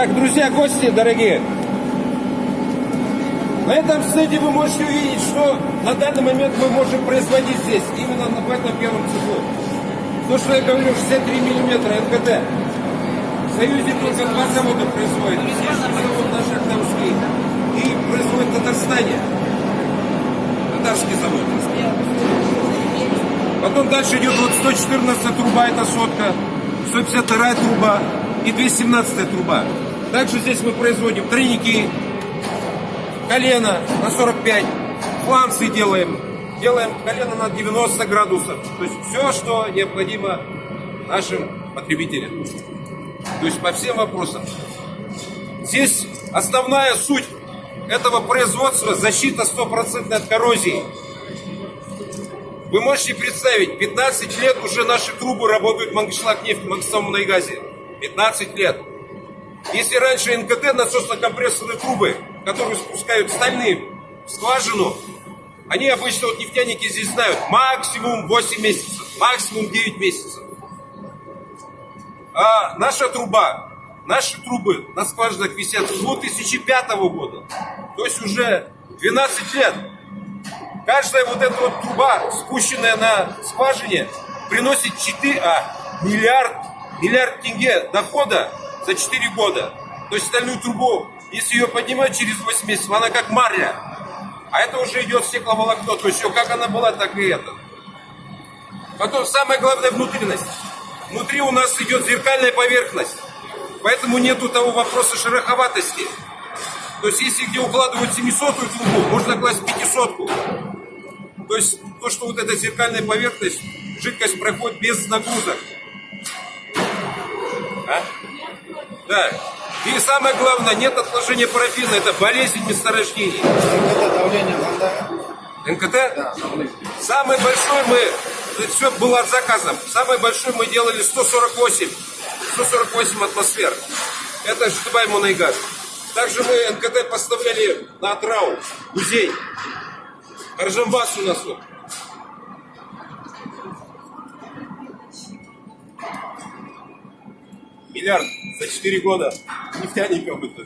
Так, друзья, гости дорогие, на этом сцене вы можете увидеть, что на данный момент мы можем производить здесь, именно в этом первом цеху. То, что я говорю, 63 миллиметра НКТ. В Союзе только 2 завода производят. Здесь завод наш Ахтамский и производит в Татарстане. Татарский завод. Потом дальше идет вот 114 труба, это сотка, 152 труба и 217 труба. Также здесь мы производим тройники, колено на 45, фланцы делаем колено на 90 градусов. То есть все, что необходимо нашим потребителям. То есть по всем вопросам. Здесь основная суть этого производства — защита 100% от коррозии. Вы можете представить, 15 лет уже наши трубы работают в Мангышлакнефть, Мангыстаумунайгазе. 15 лет. Если раньше НКТ, насосно-компрессорные трубы, которые спускают стальные в скважину, они обычно, вот нефтяники здесь знают, максимум 8 месяцев, максимум 9 месяцев. А наши трубы на скважинах висят с 2005 года. То есть уже 12 лет. Каждая вот эта вот труба, спущенная на скважине, приносит миллиард тенге дохода за 4 года. То есть стальную трубу, если ее поднимать через 8 месяцев, она как марля. А это уже идет стекловолокно. То есть все, как она была, так и это. Потом самое главное — внутренность. Внутри у нас идет зеркальная поверхность. Поэтому нету того вопроса шероховатости. То есть если где укладывают 700-ю трубу, можно класть 500-ку. То есть то, что вот эта зеркальная поверхность, жидкость проходит без нагрузок. Да. И самое главное, нет отложения парафина. Это болезнь месторождений. НКТ давление хватает? НКТ? Да, давление. Самый большой все было заказом. Самый большой мы делали 148 атмосфер. Это Житомир-Мунайгаз. Также мы НКТ поставляли на Атрау, Гузей. Каржамбас у нас вот. Миллиард за 4 года нефтяников это.